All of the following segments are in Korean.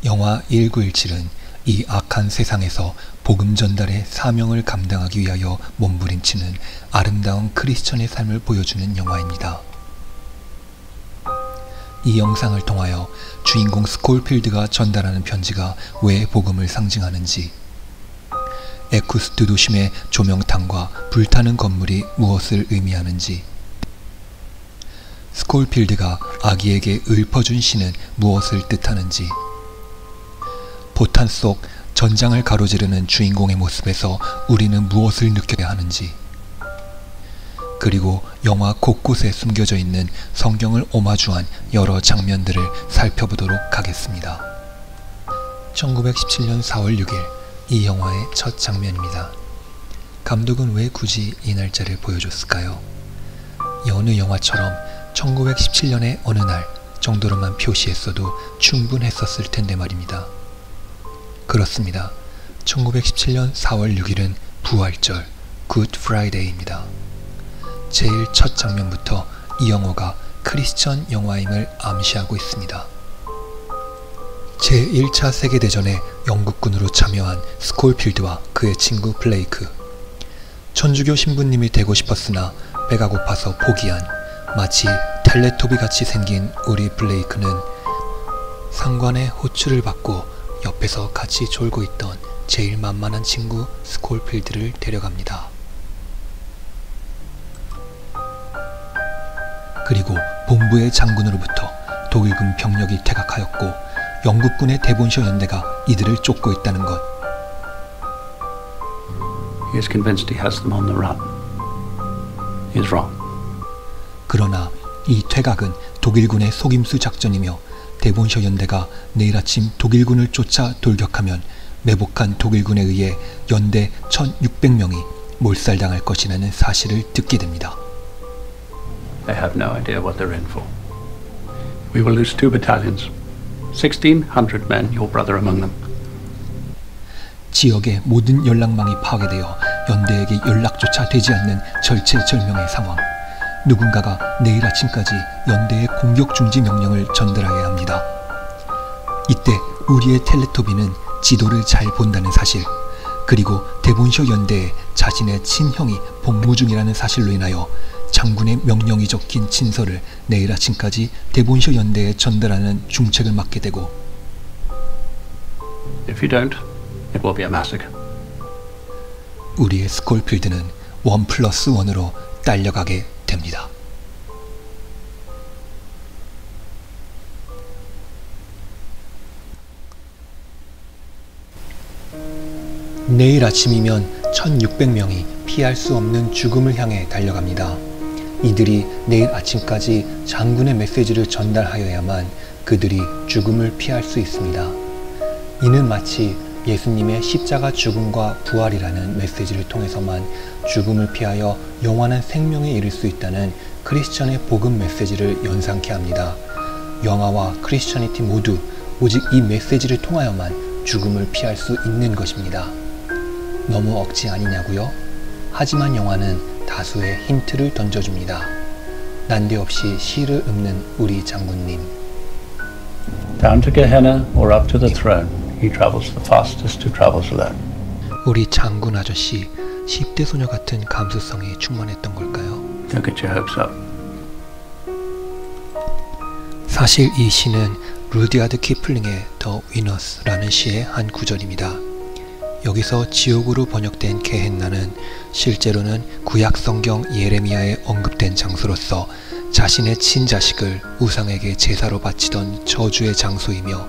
영화 1917은 이 악한 세상에서 복음 전달의 사명을 감당하기 위하여 몸부림치는 아름다운 크리스천의 삶을 보여주는 영화입니다. 이 영상을 통하여 주인공 스콜필드가 전달하는 편지가 왜 복음을 상징하는지, 에쿠스트 도심의 조명탄과 불타는 건물이 무엇을 의미하는지, 스콜필드가 아기에게 읊어준 시는 무엇을 뜻하는지, 포탄 속 전장을 가로지르는 주인공의 모습에서 우리는 무엇을 느껴야 하는지, 그리고 영화 곳곳에 숨겨져 있는 성경을 오마주한 여러 장면들을 살펴보도록 하겠습니다. 1917년 4월 6일 이 영화의 첫 장면입니다. 감독은 왜 굳이 이 날짜를 보여줬을까요? 여느 영화처럼 1917년의 어느 날 정도로만 표시했어도 충분했었을 텐데 말입니다. 그렇습니다. 1917년 4월 6일은 부활절, 굿 프라이데이입니다. 제일 첫 장면부터 이 영화가 크리스천 영화임을 암시하고 있습니다. 제1차 세계대전에 영국군으로 참여한 스콜필드와 그의 친구 블레이크. 천주교 신부님이 되고 싶었으나 배가 고파서 포기한, 마치 텔레토비 같이 생긴 우리 블레이크는 상관의 호출을 받고 옆에서 같이 졸고 있던 제일 만만한 친구 스콜필드를 데려갑니다. 그리고 본부의 장군으로부터 독일군 병력이 퇴각하였고 영국군의 대본쇼 연대가 이들을 쫓고 있다는 것. He is convinced he has them on the run. He is wrong. 그러나 이 퇴각은 독일군의 속임수 작전이며 대본쇼 연대가 내일 아침 독일군을 쫓아 돌격하면 매복한 독일군에 의해 연대 1600명이 몰살당할 것이라는 사실을 듣게 됩니다. They have no idea what they're in for. We will lose 2 battalions. 1600 men, your brother among them. 지역의 모든 연락망이 파괴되어 연대에게 연락조차 되지 않는 절체절명의 상황. 누군가가 내일 아침까지 연대의 공격 중지 명령을 전달해야 합니다. 이때 우리의 텔레토비는 지도를 잘 본다는 사실, 그리고 대본쇼 연대에 자신의 친형이 복무 중이라는 사실로 인하여 장군의 명령이 적힌 친서를 내일 아침까지 대본쇼 연대에 전달하는 중책을 맡게 되고, If you don't, it will be a massacre. 우리의 스콜필드는 1+1으로 딸려가게 됩니다. 내일 아침이면 1600명이 피할 수 없는 죽음을 향해 달려갑니다. 이들이 내일 아침까지 장군의 메시지를 전달하여야만 그들이 죽음을 피할 수 있습니다. 이는 마치 예수님의 십자가 죽음과 부활이라는 메시지를 통해서만 죽음을 피하여 영원한 생명에 이를 수 있다는 크리스천의 복음 메시지를 연상케 합니다. 영화와 크리스천이티 모두 오직 이 메시지를 통하여만 죽음을 피할 수 있는 것입니다. 너무 억지 아니냐고요? 하지만 영화는 다수의 힌트를 던져줍니다. 난데없이 시를 읊는 우리 장군님. Down to Gehenna or up to the throne, he travels the fastest who travels alone. 우리 장군 아저씨 10대 소녀 같은 감수성이 충만했던 걸까요? Don't get your hopes up. 사실 이 시는 루디아드 키플링의 The Winners라는 시의 한 구절입니다. 여기서 지옥으로 번역된 게헨나는 실제로는 구약 성경 예레미야에 언급된 장소로서 자신의 친자식을 우상에게 제사로 바치던 저주의 장소이며,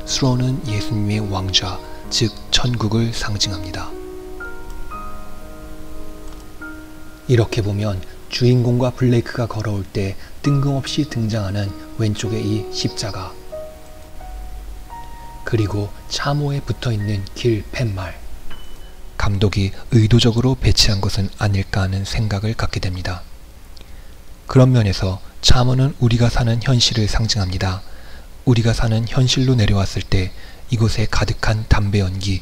수로는 예수님의 왕좌, 즉 천국을 상징합니다. 이렇게 보면 주인공과 블레이크가 걸어올 때 뜬금없이 등장하는 왼쪽의 이 십자가, 그리고 참호에 붙어있는 길 팻말, 감독이 의도적으로 배치한 것은 아닐까 하는 생각을 갖게 됩니다. 그런 면에서 참호는 우리가 사는 현실을 상징합니다. 우리가 사는 현실로 내려왔을 때 이곳에 가득한 담배 연기,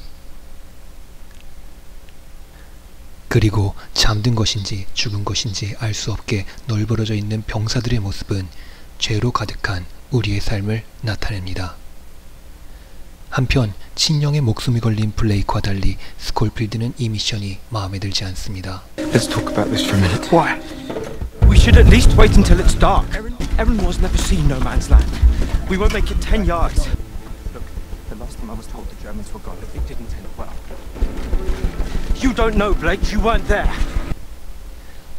그리고 잠든 것인지 죽은 것인지 알 수 없게 널브러져 있는 병사들의 모습은 죄로 가득한 우리의 삶을 나타냅니다. 한편 친형의 목숨이 걸린 블레이크와 달리 스콜필드는 이 미션이 마음에 들지 않습니다. Let's talk about this for a minute. Why? We should at least wait until it's dark. Erin Moore's never seen no man's land. We won't make it 10 yards. Look, the last time I was told the Germans were gone, it didn't end well. You don't know, Blake. You weren't there.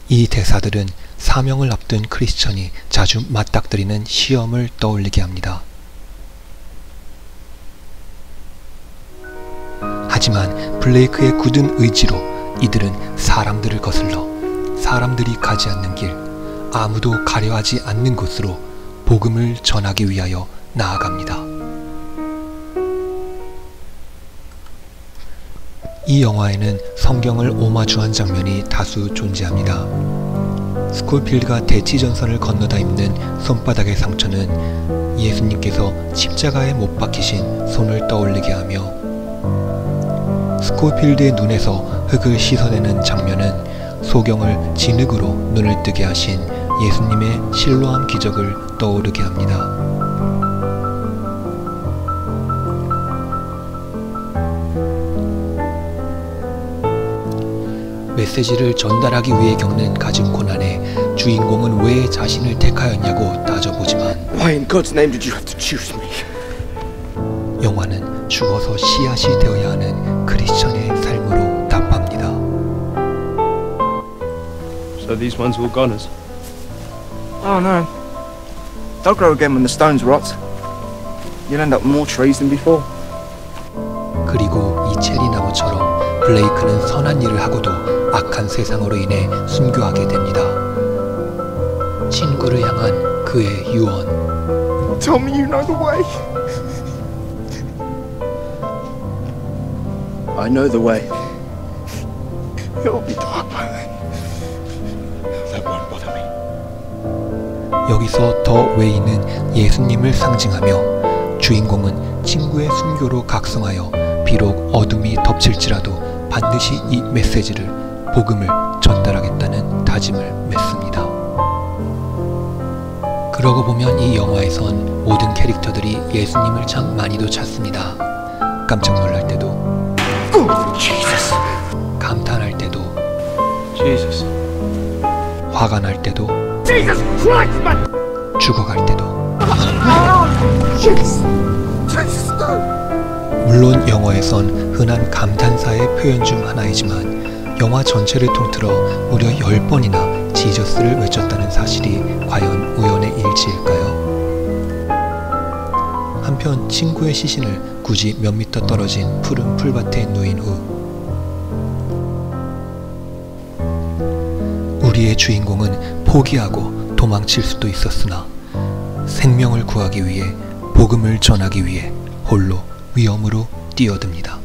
이 대사들은 사명을 앞둔 크리스천이 자주 맞닥뜨리는 시험을 떠올리게 합니다. 하지만 블레이크의 굳은 의지로 이들은 사람들을 거슬러 사람들이 가지 않는 길, 아무도 가려하지 않는 곳으로 복음을 전하기 위하여 나아갑니다. 이 영화에는 성경을 오마주한 장면이 다수 존재합니다. 스콜필드가 대치전선을 건너다 입는 손바닥의 상처는 예수님께서 십자가에 못 박히신 손을 떠올리게 하며, 스콜필드의 눈에서 흙을 씻어내는 장면은 소경을 진흙으로 눈을 뜨게 하신 예수님의 실로암 기적을 떠오르게 합니다. 메시지를 전달하기 위해 겪는 가진 고난에 주인공은 왜 자신을 택하였냐고 따져보지만 Why in God's name did you have to choose me? 영화는 죽어서 씨앗이 되어야 하는 크리스천의 삶으로 답합니다. So these ones were goners. Oh no. They'll grow again when the stones rot. You'll end up with more trees than before. 그리고 이 체리 나무처럼 블레이크는 선한 일을 하고도 악한 세상으로 인해 순교하게 됩니다. 친구를 향한 그의 유언. Tell me you know the way. I know the way. It'll be dark by then. That won't bother me. 여기서 더 웨이는 예수님을 상징하며 주인공은 친구의 순교로 각성하여 비록 어둠이 덮칠지라도 반드시 이 메시지를, 복음을 전달하겠다는 다짐을 맺습니다. 그러고 보면 이 영화에선 모든 캐릭터들이 예수님을 참 많이도 찾습니다. 깜짝 놀랄 때도, Jesus. 감탄할 때도, Jesus. 화가 날 때도, Jesus Christ, man! 죽어갈 때도. Jesus. Jesus. 물론 영어에선 흔한 감탄사의 표현 중 하나이지만 영화 전체를 통틀어 무려 10번이나 지저스를 외쳤다는 사실이 과연 우연의 일치일까요? 한편 친구의 시신을 굳이 몇 미터 떨어진 푸른 풀밭에 누인 후 우리의 주인공은 포기하고 도망칠 수도 있었으나 생명을 구하기 위해, 복음을 전하기 위해 홀로 위험으로 뛰어듭니다.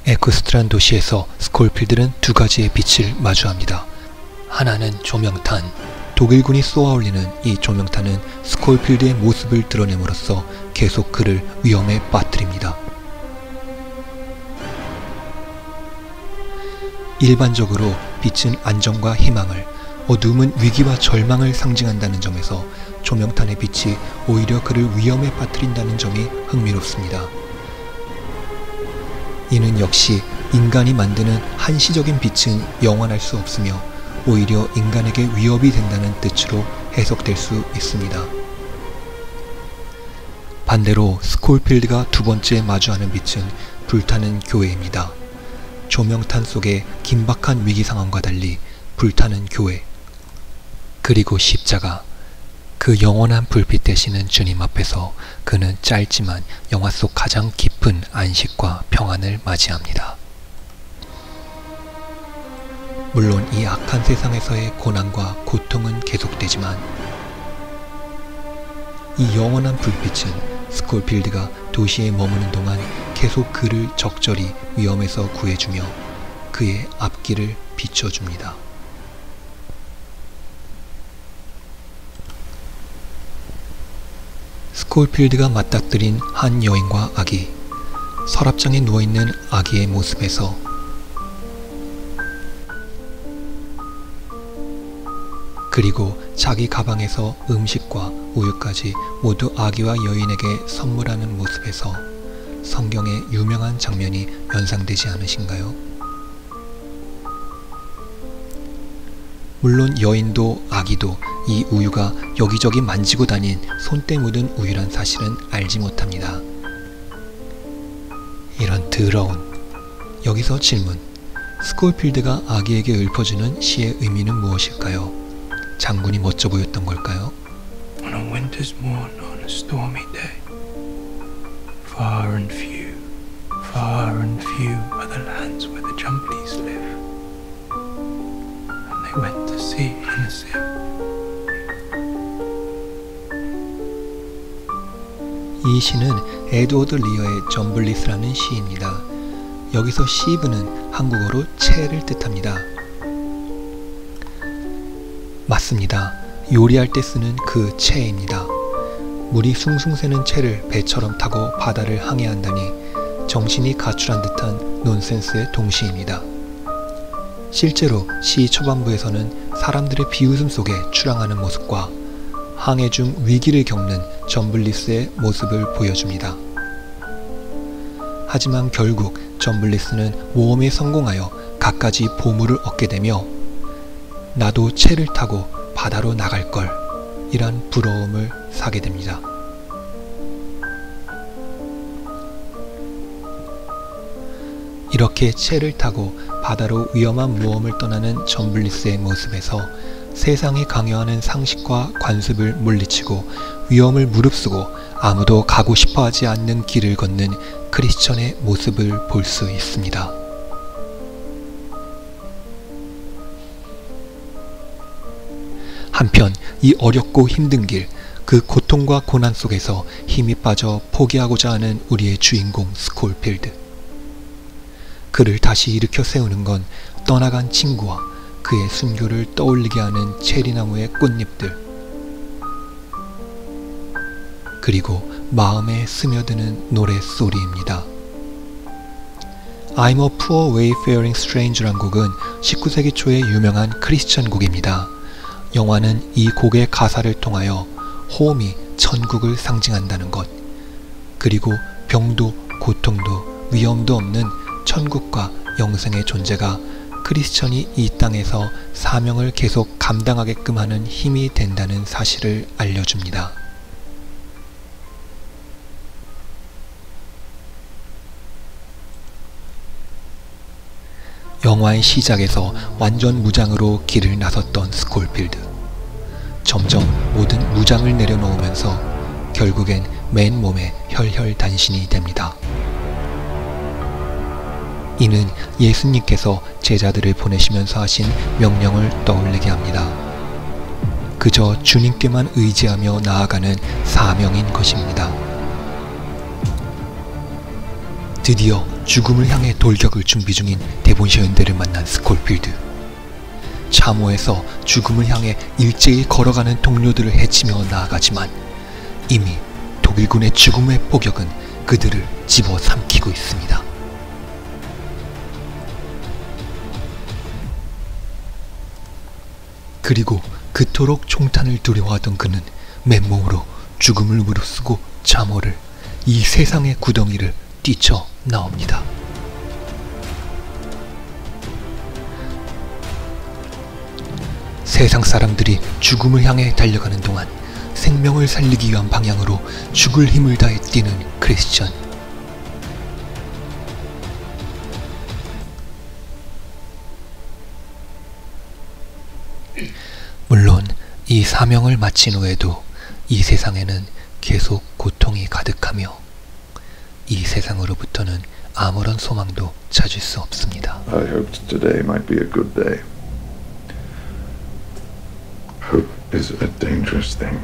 에쿠스트란 도시에서 스콜필드는 두 가지의 빛을 마주합니다. 하나는 조명탄. 독일군이 쏘아올리는 이 조명탄은 스콜필드의 모습을 드러냄으로써 계속 그를 위험에 빠뜨립니다. 일반적으로 빛은 안정과 희망을, 어두움은 위기와 절망을 상징한다는 점에서 조명탄의 빛이 오히려 그를 위험에 빠뜨린다는 점이 흥미롭습니다. 이는 역시 인간이 만드는 한시적인 빛은 영원할 수 없으며 오히려 인간에게 위협이 된다는 뜻으로 해석될 수 있습니다. 반대로 스콜필드가 두 번째 마주하는 빛은 불타는 교회입니다. 조명탄 속의 긴박한 위기 상황과 달리 불타는 교회, 그리고 십자가, 그 영원한 불빛 되시는 주님 앞에서 그는 짧지만 영화 속 가장 깊은 안식과 평안을 맞이합니다. 물론 이 악한 세상에서의 고난과 고통은 계속되지만 이 영원한 불빛은 스콜필드가 도시에 머무는 동안 계속 그를 적절히 위험에서 구해주며 그의 앞길을 비춰줍니다. 스콜필드가 맞닥뜨린 한 여인과 아기, 서랍장에 누워있는 아기의 모습에서 그리고 자기 가방에서 음식과 우유까지 모두 아기와 여인에게 선물하는 모습에서 성경의 유명한 장면이 연상되지 않으신가요? 물론 여인도 아기도 이 우유가 여기저기 만지고 다닌 손때 묻은 우유란 사실은 알지 못합니다. 이런 더러운. 여기서 질문. 스콜필드가 아기에게 읊어주는 시의 의미는 무엇일까요? 장군이 멋져 보였던 걸까요? On a winter's morn, on a stormy day, far and few are the lands where the Jumblies live. And they went to sea in a ship. 이 시는 에드워드 리어의 점블리스라는 시입니다. 여기서 시브는 한국어로 채를 뜻합니다. 맞습니다. 요리할 때 쓰는 그 채입니다. 물이 숭숭 새는 채를 배처럼 타고 바다를 항해한다니 정신이 가출한 듯한 논센스의 동시입니다. 실제로 시 초반부에서는 사람들의 비웃음 속에 출항하는 모습과 항해 중 위기를 겪는 점블리스의 모습을 보여줍니다. 하지만 결국 점블리스는 모험에 성공하여 갖가지 보물을 얻게 되며 나도 채를 타고 바다로 나갈걸 이란 부러움을 사게 됩니다. 이렇게 채를 타고 바다로 위험한 모험을 떠나는 점블리스의 모습에서 세상에 강요하는 상식과 관습을 물리치고 위험을 무릅쓰고 아무도 가고 싶어하지 않는 길을 걷는 크리스천의 모습을 볼 수 있습니다. 한편 이 어렵고 힘든 길, 그 고통과 고난 속에서 힘이 빠져 포기하고자 하는 우리의 주인공 스콜필드. 그를 다시 일으켜 세우는 건 떠나간 친구와 그의 순교를 떠올리게 하는 체리나무의 꽃잎들, 그리고 마음에 스며드는 노랫소리입니다. I'm a poor wayfaring stranger란 곡은 19세기 초의 유명한 크리스천 곡입니다. 영화는 이 곡의 가사를 통하여 홈이 천국을 상징한다는 것, 그리고 병도 고통도 위험도 없는 천국과 영생의 존재가 크리스천이 이 땅에서 사명을 계속 감당하게끔 하는 힘이 된다는 사실을 알려줍니다. 영화의 시작에서 완전 무장으로 길을 나섰던 스콜필드. 점점 모든 무장을 내려놓으면서 결국엔 맨몸에 혈혈단신이 됩니다. 이는 예수님께서 제자들을 보내시면서 하신 명령을 떠올리게 합니다. 그저 주님께만 의지하며 나아가는 사명인 것입니다. 드디어 죽음을 향해 돌격을 준비 중인 데본셔 연대를 만난 스콜필드. 참호에서 죽음을 향해 일제히 걸어가는 동료들을 해치며 나아가지만 이미 독일군의 죽음의 포격은 그들을 집어삼키고 있습니다. 그리고 그토록 총탄을 두려워하던 그는 맨몸으로 죽음을 무릅쓰고 참호를, 이 세상의 구덩이를 뛰쳐 나옵니다. 세상 사람들이 죽음을 향해 달려가는 동안 생명을 살리기 위한 방향으로 죽을 힘을 다해 뛰는 크리스천. 물론 이 사명을 마친 후에도 이 세상에는 계속 고통이 가득하며 이 세상으로부터는 아무런 소망도 찾을 수 없습니다. I hoped today might be a good day. Hope is a dangerous thing.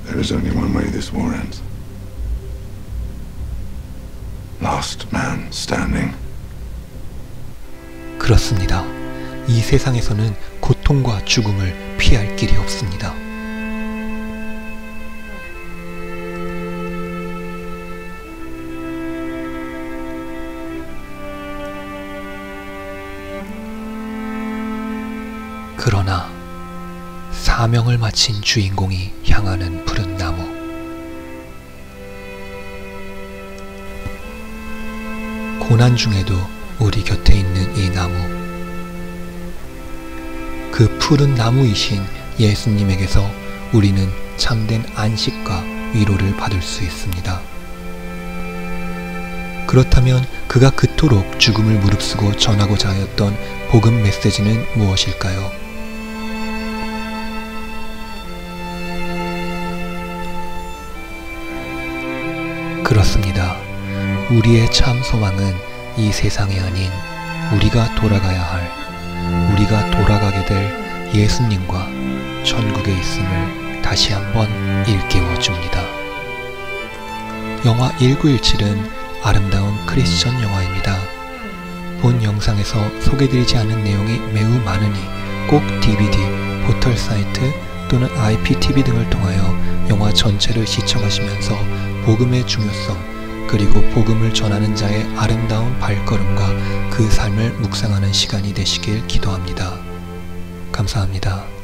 There is only one way this war ends. Last man standing. 그렇습니다. 이 세상에서는 고통과 죽음을 피할 길이 없습니다. 그러나 사명을 마친 주인공이 향하는 푸른 나무. 고난 중에도 우리 곁에 있는 이 나무. 그 푸른 나무이신 예수님에게서 우리는 참된 안식과 위로를 받을 수 있습니다. 그렇다면 그가 그토록 죽음을 무릅쓰고 전하고자 하였던 복음 메시지는 무엇일까요? 그렇습니다. 우리의 참 소망은 이 세상이 아닌 우리가 돌아가야 할, 우리가 돌아가게 될 예수님과 천국에 있음을 다시 한번 일깨워 줍니다. 영화 1917은 아름다운 크리스천 영화입니다. 본 영상에서 소개드리지 않은 내용이 매우 많으니 꼭 DVD, 포털 사이트 또는 IPTV 등을 통하여 영화 전체를 시청하시면서 복음의 중요성 그리고 복음을 전하는 자의 아름다운 발걸음과 그 삶을 묵상하는 시간이 되시길 기도합니다. 감사합니다.